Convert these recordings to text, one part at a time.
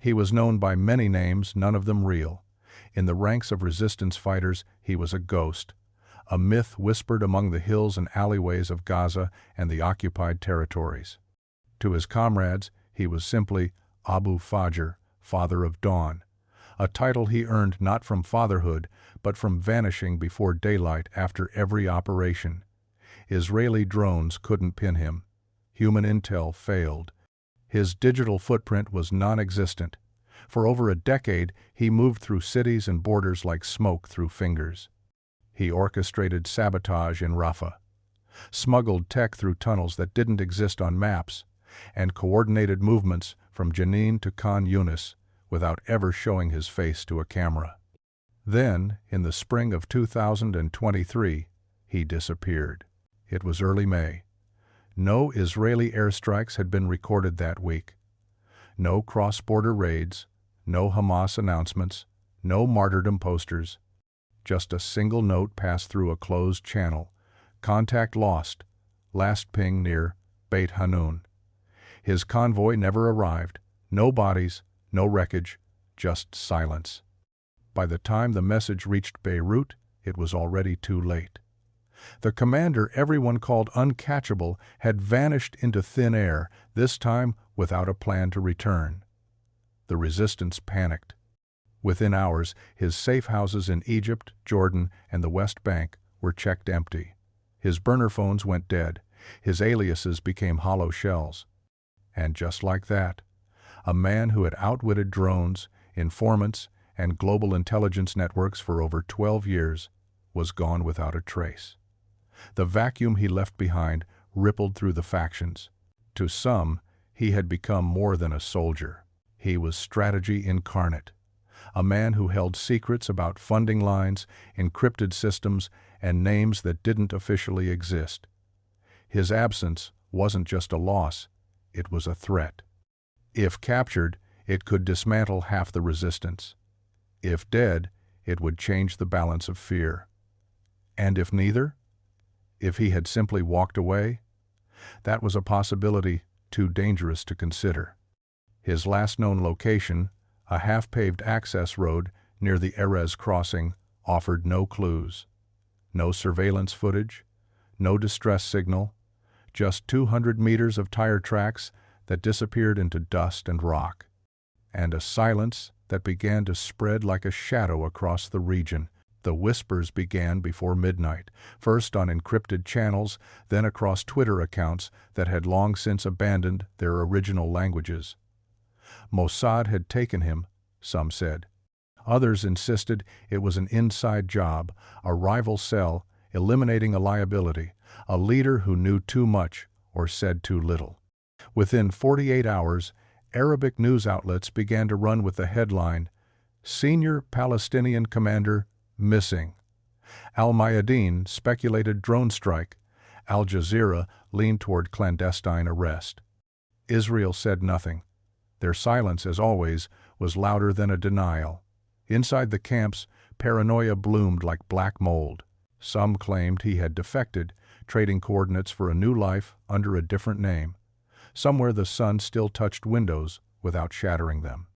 He was known by many names, none of them real. In the ranks of resistance fighters, he was a ghost, a myth whispered among the hills and alleyways of Gaza and the occupied territories. To his comrades, he was simply Abu Fajr, Father of Dawn, a title he earned not from fatherhood, but from vanishing before daylight after every operation. Israeli drones couldn't pin him. Human intel failed. His digital footprint was non-existent. For over a decade, he moved through cities and borders like smoke through fingers. He orchestrated sabotage in Rafah, smuggled tech through tunnels that didn't exist on maps, and coordinated movements from Jenin to Khan Yunis without ever showing his face to a camera. Then, in the spring of 2023, he disappeared. It was early May. No Israeli airstrikes had been recorded that week. No cross-border raids, no Hamas announcements, no martyrdom posters. Just a single note passed through a closed channel. Contact lost. Last ping near Beit Hanun. His convoy never arrived. No bodies, no wreckage, just silence. By the time the message reached Beirut, it was already too late. The commander everyone called uncatchable had vanished into thin air, this time without a plan to return. The resistance panicked. Within hours, his safe houses in Egypt, Jordan, and the West Bank were checked empty. His burner phones went dead. His aliases became hollow shells. And just like that, a man who had outwitted drones, informants, and global intelligence networks for over 12 years was gone without a trace. The vacuum he left behind rippled through the factions. To some, he had become more than a soldier. He was strategy incarnate, a man who held secrets about funding lines, encrypted systems, and names that didn't officially exist. His absence wasn't just a loss, it was a threat. If captured, it could dismantle half the resistance. If dead, it would change the balance of fear. And if neither? If he had simply walked away? That was a possibility too dangerous to consider. His last known location, a half-paved access road near the Erez crossing, offered no clues. No surveillance footage, no distress signal, just 200 meters of tire tracks that disappeared into dust and rock, and a silence that began to spread like a shadow across the region. The whispers began before midnight, first on encrypted channels, then across Twitter accounts that had long since abandoned their original languages. Mossad had taken him, some said. Others insisted it was an inside job, a rival cell, eliminating a liability, a leader who knew too much or said too little. Within 48 hours, Arabic news outlets began to run with the headline, "Senior Palestinian Commander Missing." Al-Mayadeen speculated drone strike. Al Jazeera leaned toward clandestine arrest. Israel said nothing. Their silence, as always, was louder than a denial. Inside the camps, paranoia bloomed like black mold. Some claimed he had defected, trading coordinates for a new life under a different name, somewhere the sun still touched windows without shattering them.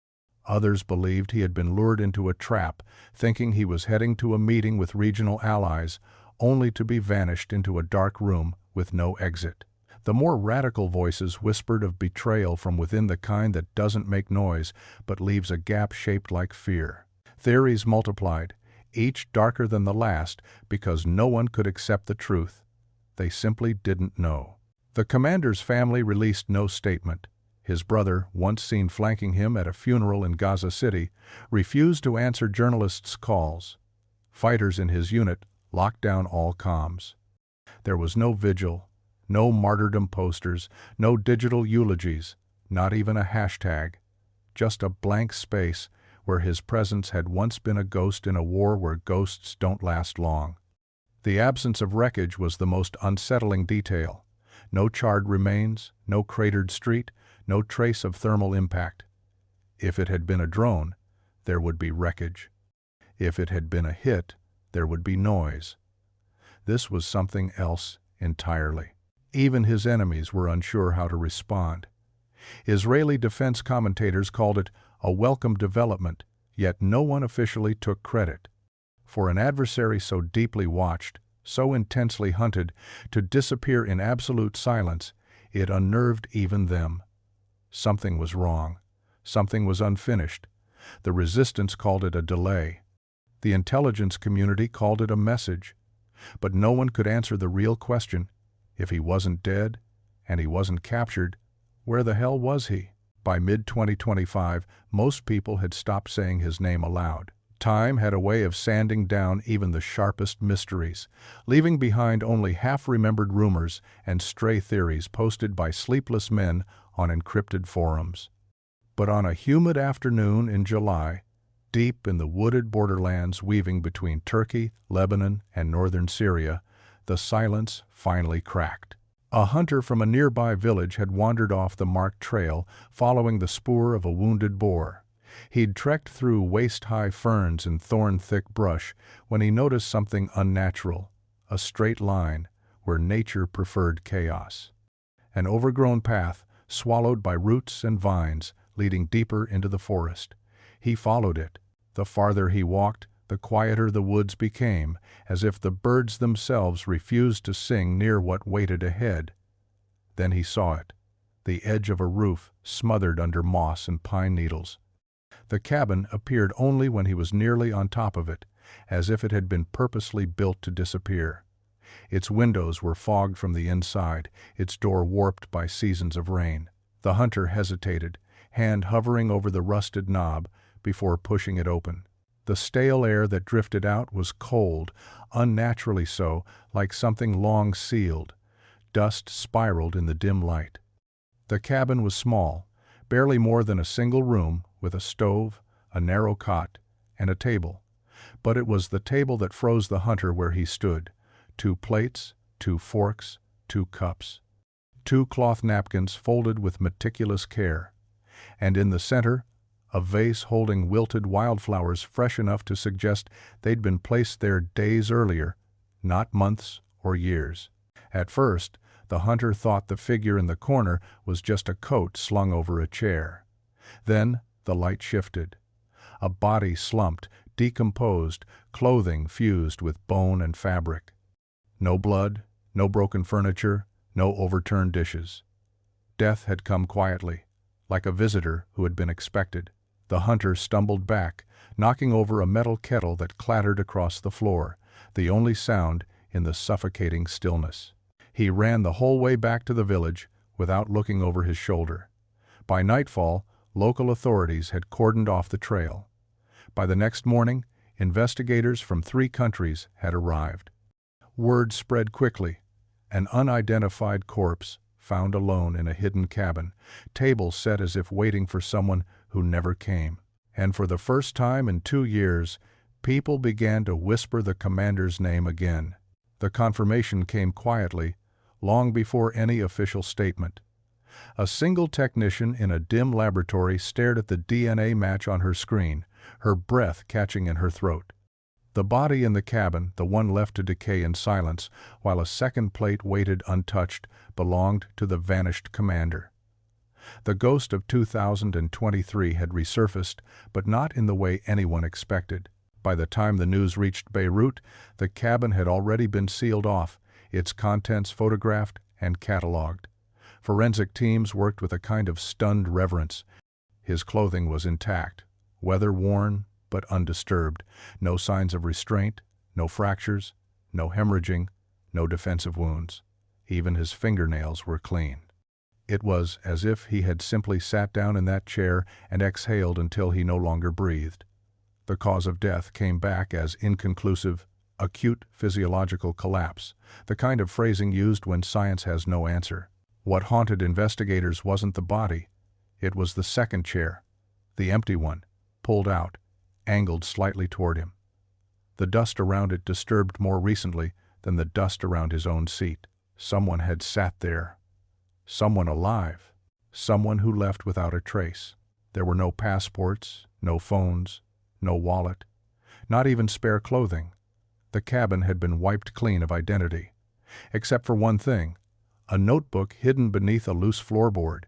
Others believed he had been lured into a trap, thinking he was heading to a meeting with regional allies, only to be vanished into a dark room with no exit. The more radical voices whispered of betrayal from within, the kind that doesn't make noise but leaves a gap shaped like fear. Theories multiplied, each darker than the last because no one could accept the truth. They simply didn't know. The commander's family released no statement. His brother, once seen flanking him at a funeral in Gaza City, refused to answer journalists' calls. Fighters in his unit locked down all comms. There was no vigil, no martyrdom posters, no digital eulogies, not even a hashtag. Just a blank space where his presence had once been a ghost in a war where ghosts don't last long. The absence of wreckage was the most unsettling detail. No charred remains, no cratered street, no trace of thermal impact. If it had been a drone, there would be wreckage. If it had been a hit, there would be noise. This was something else entirely. Even his enemies were unsure how to respond. Israeli defense commentators called it a welcome development, yet no one officially took credit. For an adversary so deeply watched, so intensely hunted, to disappear in absolute silence, it unnerved even them. Something was wrong. Something was unfinished. The resistance called it a delay. The intelligence community called it a message. But no one could answer the real question. If he wasn't dead, and he wasn't captured, where the hell was he? By mid-2025, most people had stopped saying his name aloud. Time had a way of sanding down even the sharpest mysteries, leaving behind only half-remembered rumors and stray theories posted by sleepless men on encrypted forums. But on a humid afternoon in July, deep in the wooded borderlands weaving between Turkey, Lebanon, and northern Syria, the silence finally cracked. A hunter from a nearby village had wandered off the marked trail, following the spoor of a wounded boar. He'd trekked through waist-high ferns and thorn-thick brush when he noticed something unnatural, a straight line where nature preferred chaos. An overgrown path, swallowed by roots and vines, leading deeper into the forest. He followed it. The farther he walked, the quieter the woods became, as if the birds themselves refused to sing near what waited ahead. Then he saw it, the edge of a roof smothered under moss and pine needles. The cabin appeared only when he was nearly on top of it, as if it had been purposely built to disappear. Its windows were fogged from the inside, its door warped by seasons of rain. The hunter hesitated, hand hovering over the rusted knob, before pushing it open. The stale air that drifted out was cold, unnaturally so, like something long sealed. Dust spiraled in the dim light. The cabin was small, barely more than a single room, with a stove, a narrow cot, and a table. But it was the table that froze the hunter where he stood. 2 plates, 2 forks, 2 cups. 2 cloth napkins folded with meticulous care. And in the center, a vase holding wilted wildflowers fresh enough to suggest they'd been placed there days earlier, not months or years. At first, the hunter thought the figure in the corner was just a coat slung over a chair. Then the light shifted. A body slumped, decomposed, clothing fused with bone and fabric. No blood, no broken furniture, no overturned dishes. Death had come quietly, like a visitor who had been expected. The hunter stumbled back, knocking over a metal kettle that clattered across the floor, the only sound in the suffocating stillness. He ran the whole way back to the village without looking over his shoulder. By nightfall, local authorities had cordoned off the trail. By the next morning, investigators from 3 countries had arrived. Word spread quickly. An unidentified corpse, found alone in a hidden cabin, table set as if waiting for someone who never came. And for the first time in 2 years, people began to whisper the commander's name again. The confirmation came quietly, long before any official statement. A single technician in a dim laboratory stared at the DNA match on her screen, her breath catching in her throat. The body in the cabin, the one left to decay in silence, while a second plate waited untouched, belonged to the vanished commander. The ghost of 2023 had resurfaced, but not in the way anyone expected. By the time the news reached Beirut, the cabin had already been sealed off, its contents photographed and catalogued. Forensic teams worked with a kind of stunned reverence. His clothing was intact, weather-worn but undisturbed, no signs of restraint, no fractures, no hemorrhaging, no defensive wounds. Even his fingernails were clean. It was as if he had simply sat down in that chair and exhaled until he no longer breathed. The cause of death came back as inconclusive, acute physiological collapse, the kind of phrasing used when science has no answer. What haunted investigators wasn't the body. It was the second chair, the empty one, pulled out, angled slightly toward him. The dust around it disturbed more recently than the dust around his own seat. Someone had sat there. Someone alive. Someone who left without a trace. There were no passports, no phones, no wallet, not even spare clothing. The cabin had been wiped clean of identity. Except for one thing, a notebook hidden beneath a loose floorboard.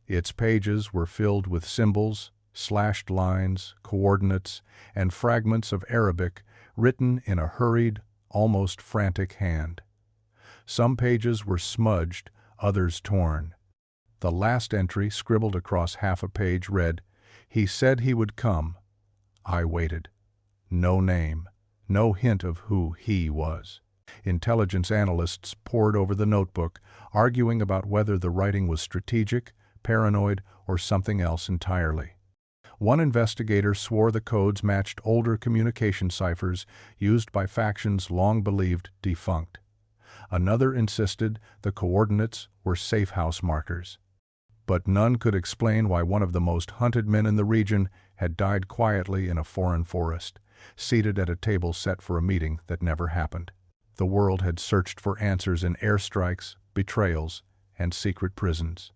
Its pages were filled with symbols, slashed lines, coordinates, and fragments of Arabic written in a hurried, almost frantic hand. Some pages were smudged, others torn. The last entry, scribbled across half a page, read, "He said he would come. I waited." No name, no hint of who he was. Intelligence analysts pored over the notebook, arguing about whether the writing was strategic, paranoid, or something else entirely. One investigator swore the codes matched older communication ciphers used by factions long believed defunct. Another insisted the coordinates were safe house markers. But none could explain why one of the most hunted men in the region had died quietly in a foreign forest, seated at a table set for a meeting that never happened. The world had searched for answers in airstrikes, betrayals, and secret prisons.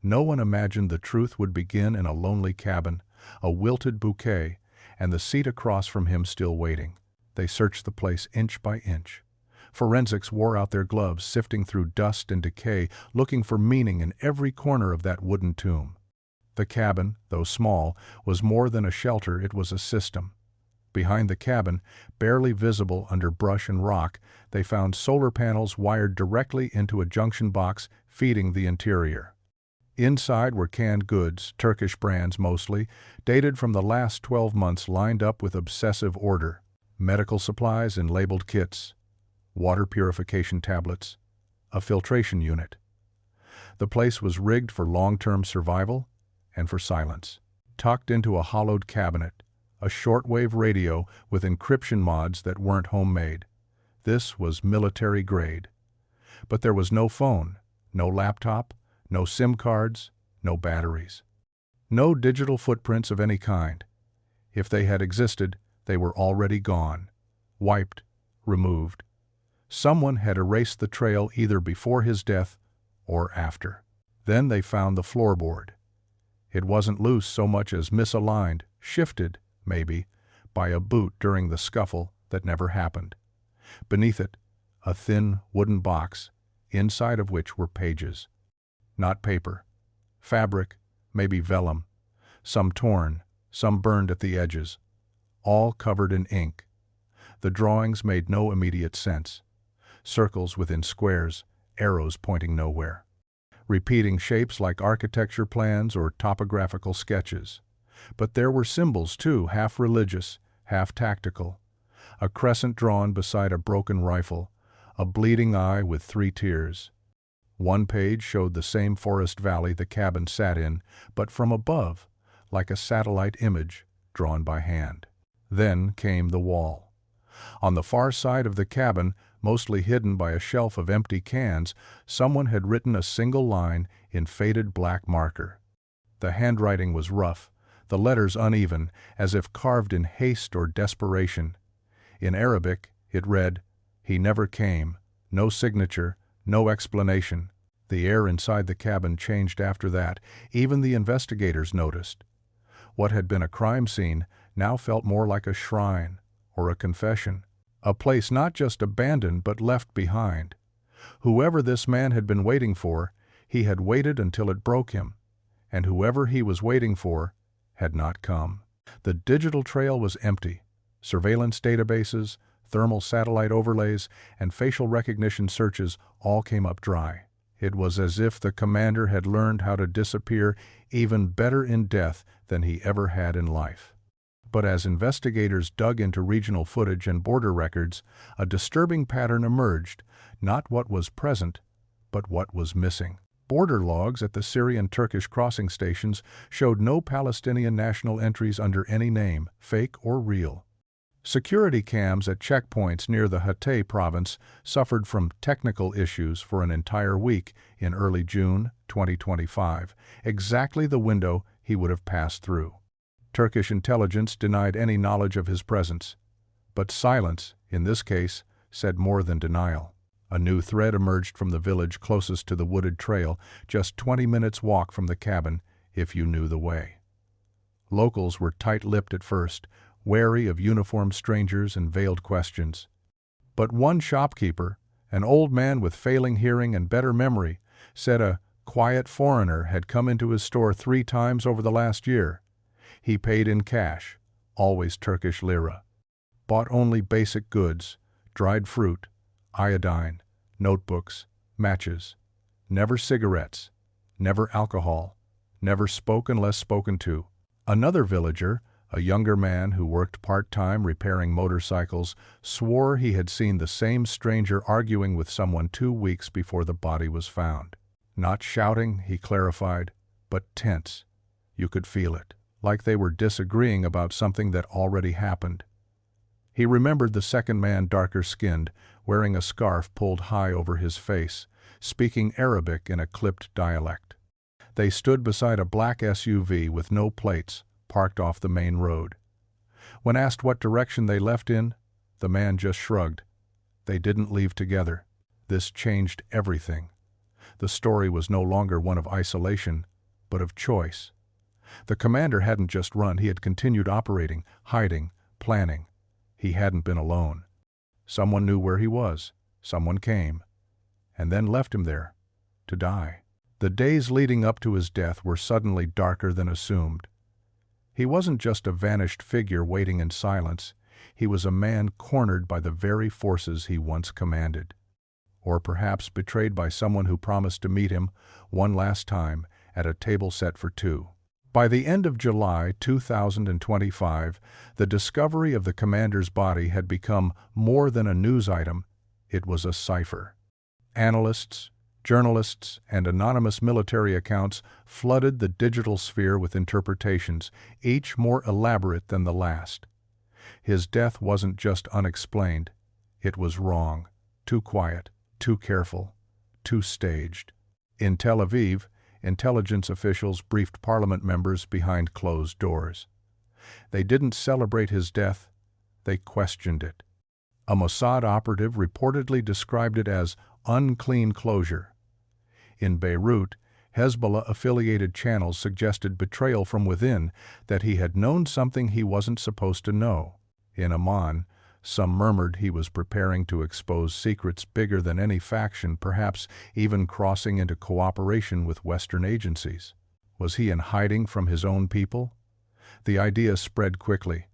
No one imagined the truth would begin in a lonely cabin, a wilted bouquet, and the seat across from him still waiting. They searched the place inch by inch. Forensics wore out their gloves, sifting through dust and decay, looking for meaning in every corner of that wooden tomb. The cabin, though small, was more than a shelter, it was a system. Behind the cabin, barely visible under brush and rock, they found solar panels wired directly into a junction box feeding the interior. Inside were canned goods, Turkish brands mostly, dated from the last 12 months, lined up with obsessive order. Medical supplies in labeled kits, water purification tablets, a filtration unit. The place was rigged for long-term survival and for silence. Tucked into a hollowed cabinet, a shortwave radio with encryption mods that weren't homemade. This was military grade. But there was no phone, no laptop, no SIM cards, no batteries. No digital footprints of any kind. If they had existed, they were already gone, wiped, removed. Someone had erased the trail either before his death or after. Then they found the floorboard. It wasn't loose so much as misaligned, shifted, maybe, by a boot during the scuffle that never happened. Beneath it, a thin wooden box, inside of which were pages. Not paper. Fabric, maybe vellum. Some torn, some burned at the edges. All covered in ink. The drawings made no immediate sense. Circles within squares, arrows pointing nowhere. Repeating shapes like architecture plans or topographical sketches. But there were symbols too, half religious, half tactical. A crescent drawn beside a broken rifle, a bleeding eye with 3 tears. One page showed the same forest valley the cabin sat in, but from above, like a satellite image drawn by hand. Then came the wall. On the far side of the cabin, mostly hidden by a shelf of empty cans, someone had written a single line in faded black marker. The handwriting was rough, the letters uneven, as if carved in haste or desperation. In Arabic, it read, "He never came, no signature, no explanation." The air inside the cabin changed after that. Even the investigators noticed. What had been a crime scene now felt more like a shrine or a confession. A place not just abandoned but left behind. Whoever this man had been waiting for, he had waited until it broke him. And whoever he was waiting for had not come. The digital trail was empty. Surveillance databases, thermal satellite overlays, and facial recognition searches all came up dry. It was as if the commander had learned how to disappear even better in death than he ever had in life. But as investigators dug into regional footage and border records, a disturbing pattern emerged, not what was present, but what was missing. Border logs at the Syrian-Turkish crossing stations showed no Palestinian national entries under any name, fake or real. Security cams at checkpoints near the Hatay province suffered from technical issues for an entire week in early June 2025, exactly the window he would have passed through. Turkish intelligence denied any knowledge of his presence. But silence, in this case, said more than denial. A new thread emerged from the village closest to the wooded trail, just 20 minutes' walk from the cabin, if you knew the way. Locals were tight-lipped at first, wary of uniformed strangers and veiled questions. But one shopkeeper, an old man with failing hearing and better memory, said a quiet foreigner had come into his store 3 times over the last year. He paid in cash, always Turkish lira. Bought only basic goods, dried fruit, iodine, notebooks, matches. Never cigarettes, never alcohol, never spoke unless spoken to. Another villager, a younger man who worked part-time repairing motorcycles, swore he had seen the same stranger arguing with someone 2 weeks before the body was found. Not shouting, he clarified, but tense. You could feel it, like they were disagreeing about something that already happened. He remembered the second man, darker-skinned, wearing a scarf pulled high over his face, speaking Arabic in a clipped dialect. They stood beside a black SUV with no plates, parked off the main road. When asked what direction they left in, the man just shrugged. They didn't leave together. This changed everything. The story was no longer one of isolation, but of choice. The commander hadn't just run, he had continued operating, hiding, planning. He hadn't been alone. Someone knew where he was, someone came, and then left him there, to die. The days leading up to his death were suddenly darker than assumed. He wasn't just a vanished figure waiting in silence, he was a man cornered by the very forces he once commanded. Or perhaps betrayed by someone who promised to meet him, one last time, at a table set for two. By the end of July 2025, the discovery of the commander's body had become more than a news item, it was a cipher. Analysts, journalists, and anonymous military accounts flooded the digital sphere with interpretations, each more elaborate than the last. His death wasn't just unexplained, it was wrong, too quiet, too careful, too staged. In Tel Aviv, intelligence officials briefed parliament members behind closed doors. They didn't celebrate his death, they questioned it. A Mossad operative reportedly described it as unclean closure. In Beirut, Hezbollah-affiliated channels suggested betrayal from within, that he had known something he wasn't supposed to know. In Amman, some murmured he was preparing to expose secrets bigger than any faction, perhaps even crossing into cooperation with Western agencies. Was he in hiding from his own people? The idea spread quickly.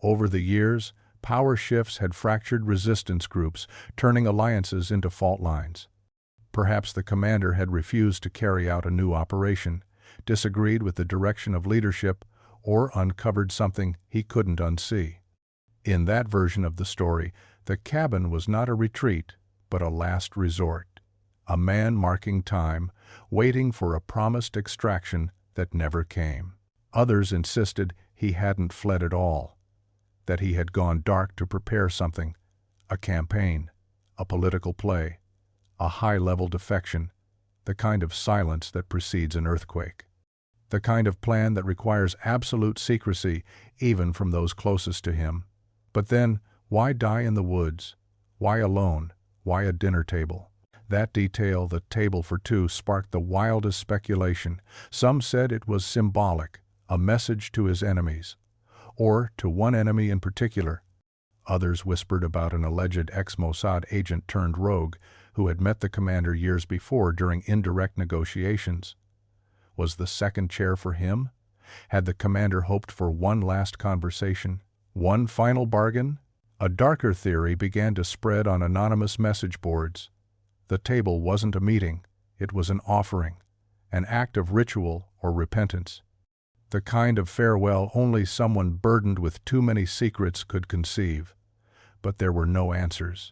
Over the years, power shifts had fractured resistance groups, turning alliances into fault lines. Perhaps the commander had refused to carry out a new operation, disagreed with the direction of leadership, or uncovered something he couldn't unsee. In that version of the story, the cabin was not a retreat, but a last resort. A man marking time, waiting for a promised extraction that never came. Others insisted he hadn't fled at all, that he had gone dark to prepare something, a campaign, a political play, a high-level defection, the kind of silence that precedes an earthquake. The kind of plan that requires absolute secrecy, even from those closest to him. But then, why die in the woods? Why alone? Why a dinner table? That detail, the table for two, sparked the wildest speculation. Some said it was symbolic, a message to his enemies, or to one enemy in particular. Others whispered about an alleged ex-Mossad agent turned rogue who had met the commander years before during indirect negotiations. Was the second chair for him? Had the commander hoped for one last conversation? One final bargain? A darker theory began to spread on anonymous message boards. The table wasn't a meeting, it was an offering, an act of ritual or repentance. The kind of farewell only someone burdened with too many secrets could conceive. But there were no answers,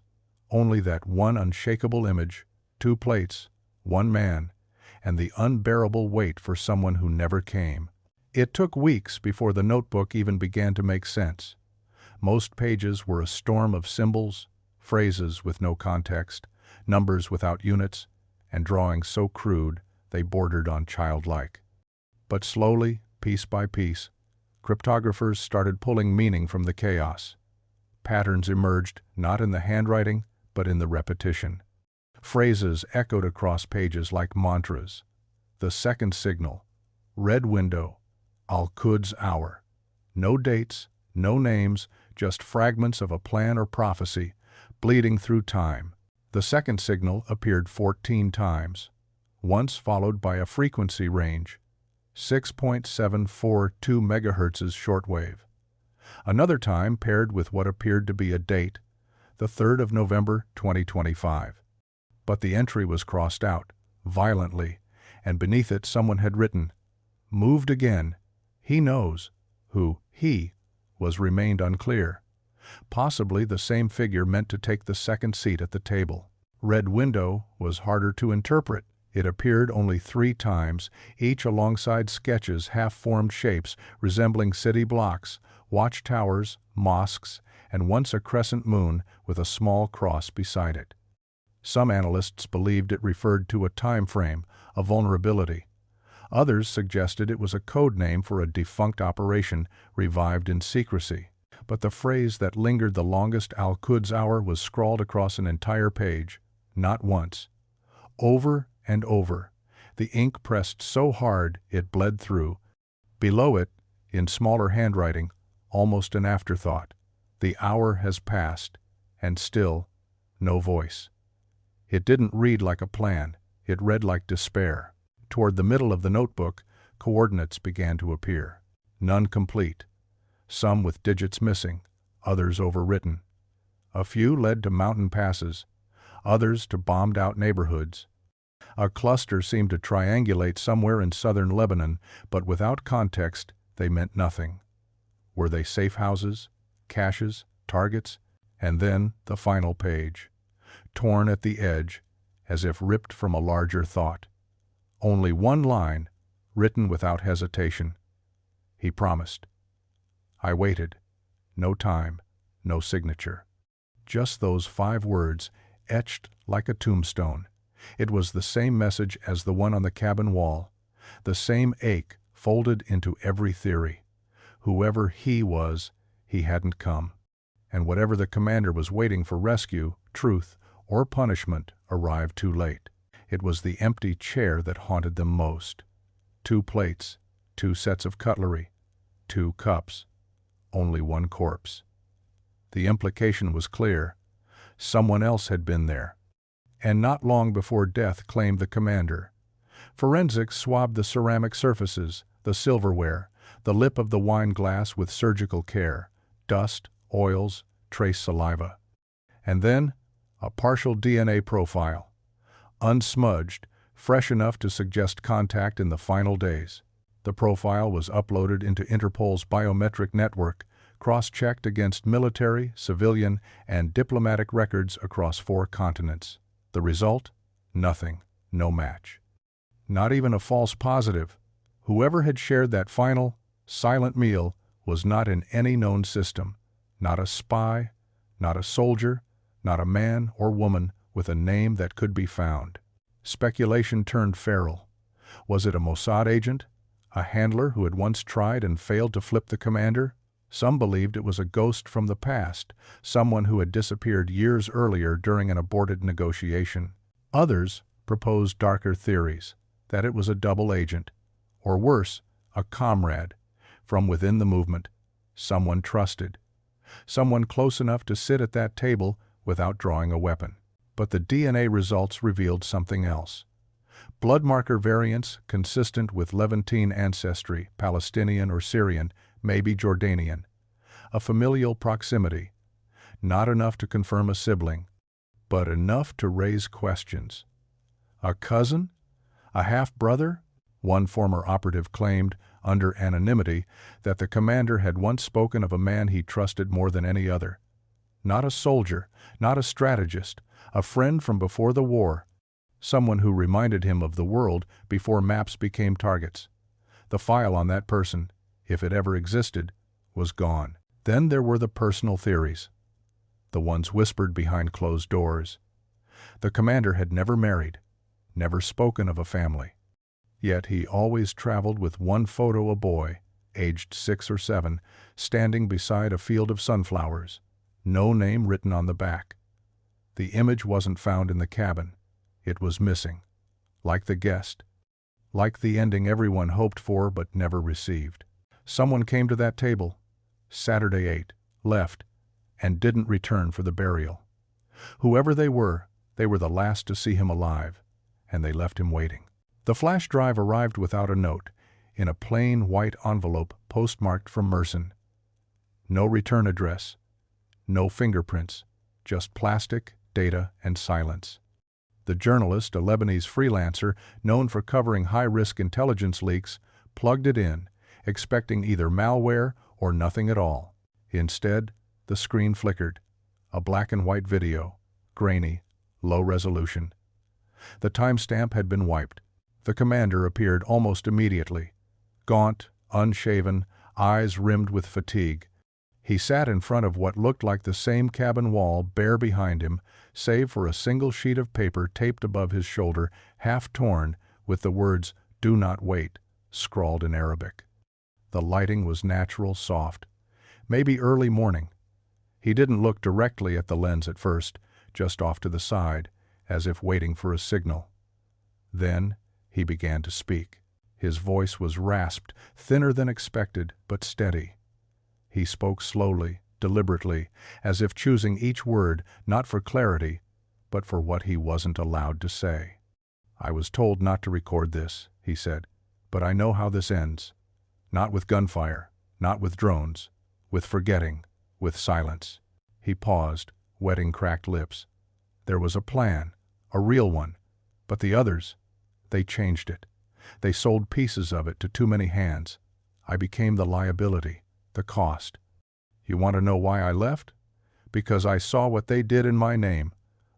only that one unshakable image, 2 plates, 1 man, and the unbearable wait for someone who never came. It took weeks before the notebook even began to make sense. Most pages were a storm of symbols, phrases with no context, numbers without units, and drawings so crude they bordered on childlike. But slowly, piece by piece, cryptographers started pulling meaning from the chaos. Patterns emerged not in the handwriting, but in the repetition. Phrases echoed across pages like mantras. The second signal, red window, Al-Quds hour. No dates, no names, just fragments of a plan or prophecy, bleeding through time. The second signal appeared 14 times, once followed by a frequency range, 6.742 megahertzes shortwave. Another time paired with what appeared to be a date, the 3rd of November 2025. But the entry was crossed out, violently, and beneath it someone had written, "Moved again. He knows." Who "he" was remained unclear. Possibly the same figure meant to take the second seat at the table. Red window was harder to interpret. It appeared only 3 times, each alongside sketches, half-formed shapes resembling city blocks, watchtowers, mosques, and once a crescent moon with a small cross beside it. Some analysts believed it referred to a time frame, a vulnerability. Others suggested it was a code name for a defunct operation revived in secrecy. But the phrase that lingered the longest, Al-Quds hour, was scrawled across an entire page, not once. Over and over, the ink pressed so hard it bled through. Below it, in smaller handwriting, almost an afterthought, "The hour has passed," and still, no voice. It didn't read like a plan, it read like despair. Toward the middle of the notebook, coordinates began to appear. None complete. Some with digits missing, others overwritten. A few led to mountain passes, others to bombed-out neighborhoods. A cluster seemed to triangulate somewhere in southern Lebanon, but without context, they meant nothing. Were they safe houses, caches, targets? And then the final page, torn at the edge, as if ripped from a larger thought. Only one line, written without hesitation. "He promised." I waited. No time, no signature. Just those 5 words, etched like a tombstone. It was the same message as the one on the cabin wall, the same ache folded into every theory. Whoever he was, he hadn't come. And whatever the commander was waiting for, rescue, truth, or punishment, arrived too late. It was the empty chair that haunted them most. 2 plates, 2 sets of cutlery, 2 cups, only 1 corpse. The implication was clear. Someone else had been there. And not long before death claimed the commander. Forensics swabbed the ceramic surfaces, the silverware, the lip of the wine glass with surgical care. Dust, oils, trace saliva. And then, a partial DNA profile. Unsmudged, fresh enough to suggest contact in the final days. The profile was uploaded into Interpol's biometric network, cross-checked against military, civilian, and diplomatic records across 4 continents. The result? Nothing. No match. Not even a false positive. Whoever had shared that final, silent meal was not in any known system. Not a spy, not a soldier, not a man or woman with a name that could be found. Speculation turned feral. Was it a Mossad agent? A handler who had once tried and failed to flip the commander? Some believed it was a ghost from the past, someone who had disappeared years earlier during an aborted negotiation. Others proposed darker theories, that it was a double agent, or worse, a comrade, from within the movement, someone trusted, someone close enough to sit at that table without drawing a weapon. But the DNA results revealed something else. Blood marker variants consistent with Levantine ancestry, Palestinian or Syrian, maybe Jordanian. A familial proximity. Not enough to confirm a sibling, but enough to raise questions. A cousin? A half-brother? One former operative claimed, under anonymity, that the commander had once spoken of a man he trusted more than any other. Not a soldier, not a strategist, a friend from before the war. Someone who reminded him of the world before maps became targets. The file on that person, if it ever existed, was gone. Then there were the personal theories, the ones whispered behind closed doors. The commander had never married, never spoken of a family. Yet he always traveled with one photo, a boy, aged 6 or 7, standing beside a field of sunflowers, no name written on the back. The image wasn't found in the cabin. It was missing, like the guest, like the ending everyone hoped for but never received. Someone came to that table, Saturday 8, left, and didn't return for the burial. Whoever they were the last to see him alive, and they left him waiting. The flash drive arrived without a note. in a plain white envelope postmarked from Mersin. No return address, no fingerprints, just plastic, data, and silence. The journalist, a Lebanese freelancer known for covering high-risk intelligence leaks, plugged it in, expecting either malware or nothing at all. Instead, the screen flickered. A black-and-white video, grainy, low resolution. The timestamp had been wiped. The commander appeared almost immediately. Gaunt, unshaven, eyes rimmed with fatigue. He sat in front of what looked like the same cabin wall bare behind him, save for a single sheet of paper taped above his shoulder, half torn, with the words, "Do not wait," scrawled in Arabic. The lighting was natural, soft. Maybe early morning. He didn't look directly at the lens at first, just off to the side, as if waiting for a signal. Then he began to speak. His voice was rasped, thinner than expected, but steady. He spoke slowly, deliberately, as if choosing each word not for clarity, but for what he wasn't allowed to say. "I was told not to record this," he said, "but I know how this ends. Not with gunfire, not with drones, with forgetting, with silence." He paused, wetting cracked lips. There was a plan, a real one, but the others, they changed it. They sold pieces of it to too many hands. I became the liability, the cost. You want to know why I left? Because I saw what they did in my name,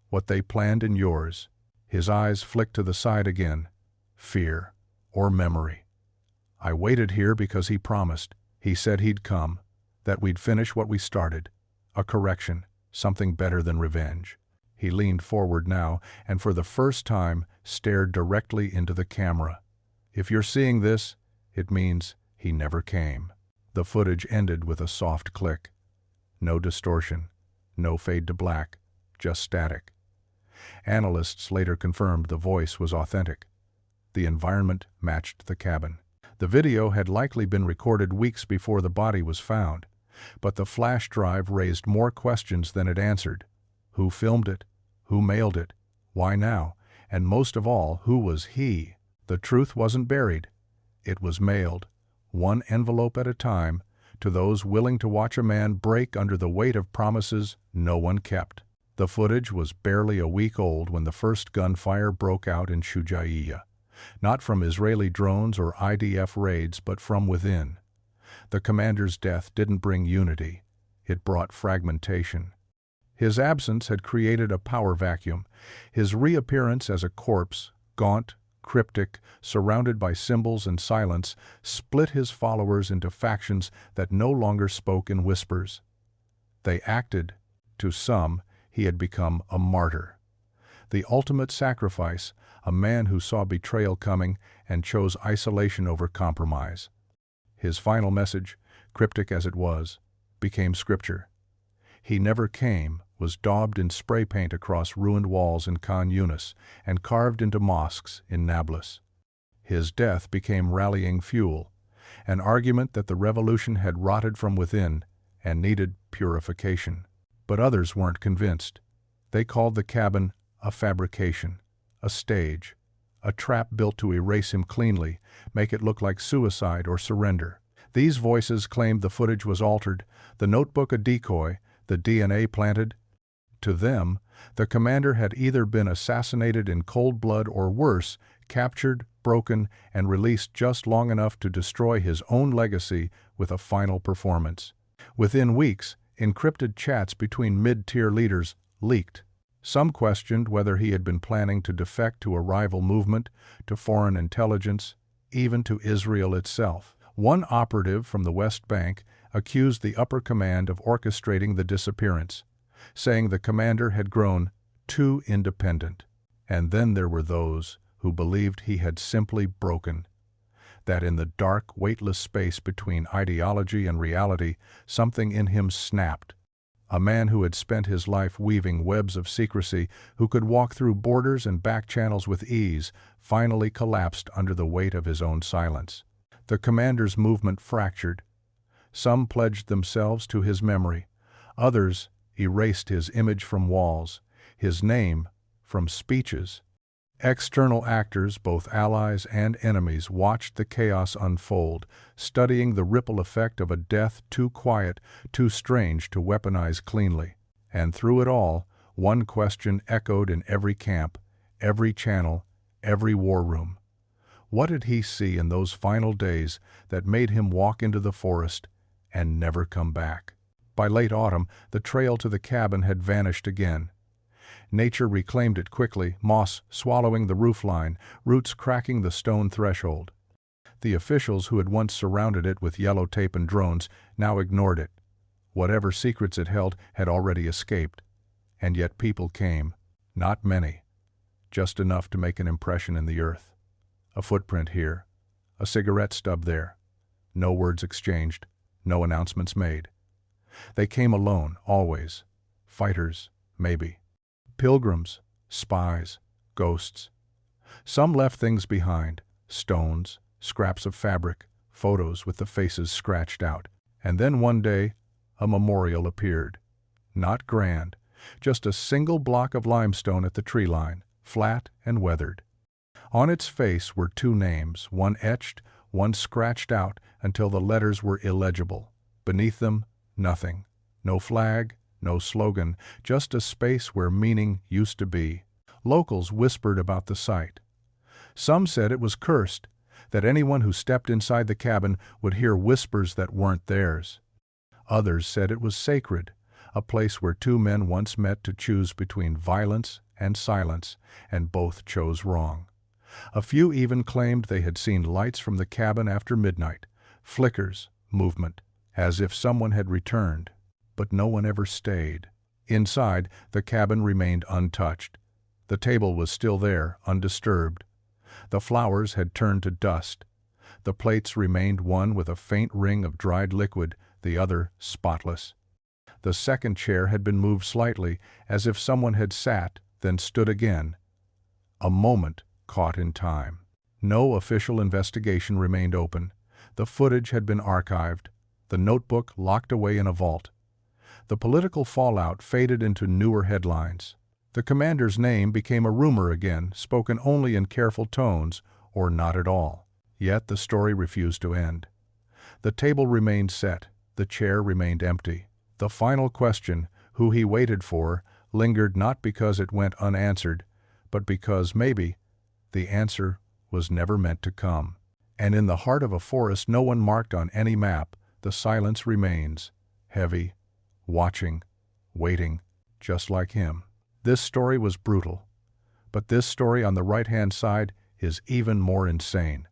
what they planned in yours. His eyes flicked to the side again. Fear, or memory. I waited here because he promised. He said he'd come, that we'd finish what we started. A correction, something better than revenge. He leaned forward now, and for the first time stared directly into the camera. If you're seeing this, it means he never came. The footage ended with a soft click. No distortion, no fade to black, just static. Analysts later confirmed the voice was authentic. The environment matched the cabin. The video had likely been recorded weeks before the body was found, but the flash drive raised more questions than it answered. Who filmed it? Who mailed it? Why now? And most of all, who was he? The truth wasn't buried. It was mailed, one envelope at a time, to those willing to watch a man break under the weight of promises no one kept. The footage was barely a week old when the first gunfire broke out in Shujaiya. Not from Israeli drones or IDF raids, but from within. The commander's death didn't bring unity. It brought fragmentation. His absence had created a power vacuum. His reappearance as a corpse, gaunt, cryptic, surrounded by symbols and silence, split his followers into factions that no longer spoke in whispers. They acted. To some, he had become a martyr. The ultimate sacrifice, a man who saw betrayal coming and chose isolation over compromise. His final message, cryptic as it was, became scripture. He never came was daubed in spray paint across ruined walls in Khan Yunis and carved into mosques in Nablus. His death became rallying fuel, an argument that the revolution had rotted from within and needed purification. But others weren't convinced. They called the cabin a fabrication, a stage, a trap built to erase him cleanly, make it look like suicide or surrender. These voices claimed the footage was altered, the notebook a decoy, the DNA planted. To them, the commander had either been assassinated in cold blood or worse, captured, broken, and released just long enough to destroy his own legacy with a final performance. Within weeks, encrypted chats between mid-tier leaders leaked. Some questioned whether he had been planning to defect to a rival movement, to foreign intelligence, even to Israel itself. One operative from the West Bank accused the upper command of orchestrating the disappearance, saying the commander had grown too independent. And then there were those who believed he had simply broken, that in the dark, weightless space between ideology and reality, something in him snapped. A man who had spent his life weaving webs of secrecy, who could walk through borders and back channels with ease, finally collapsed under the weight of his own silence. The commander's movement fractured. Some pledged themselves to his memory. Others erased his image from walls, his name from speeches, External actors, both allies and enemies, watched the chaos unfold, studying the ripple effect of a death too quiet, too strange to weaponize cleanly. And through it all, one question echoed in every camp, every channel, every war room. What did he see in those final days that made him walk into the forest and never come back? By late autumn, the trail to the cabin had vanished again. Nature reclaimed it quickly, moss swallowing the roofline, roots cracking the stone threshold. The officials who had once surrounded it with yellow tape and drones now ignored it. Whatever secrets it held had already escaped. And yet people came. Not many. Just enough to make an impression in the earth. A footprint here. A cigarette stub there. No words exchanged. No announcements made. They came alone, always. Fighters, maybe. Pilgrims, spies, ghosts. Some left things behind, stones, scraps of fabric, photos with the faces scratched out. And then one day, a memorial appeared. Not grand, just a single block of limestone at the tree line, flat and weathered. On its face were two names, one etched, one scratched out until the letters were illegible. Beneath them, nothing. No flag, no slogan, just a space where meaning used to be. Locals whispered about the site. Some said it was cursed, that anyone who stepped inside the cabin would hear whispers that weren't theirs. Others said it was sacred, a place where two men once met to choose between violence and silence, and both chose wrong. A few even claimed they had seen lights from the cabin after midnight, flickers, movement, as if someone had returned. But no one ever stayed. Inside, the cabin remained untouched. The table was still there, undisturbed. The flowers had turned to dust. The plates remained, one with a faint ring of dried liquid, the other spotless. The second chair had been moved slightly, as if someone had sat, then stood again. A moment caught in time. No official investigation remained open. The footage had been archived, the notebook locked away in a vault. The political fallout faded into newer headlines. The commander's name became a rumor again, spoken only in careful tones, or not at all. Yet the story refused to end. The table remained set, the chair remained empty. The final question, who he waited for, lingered not because it went unanswered, but because, maybe, the answer was never meant to come. And in the heart of a forest no one marked on any map, the silence remains, heavy, watching, waiting, just like him. This story was brutal, but this story on the right-hand side is even more insane.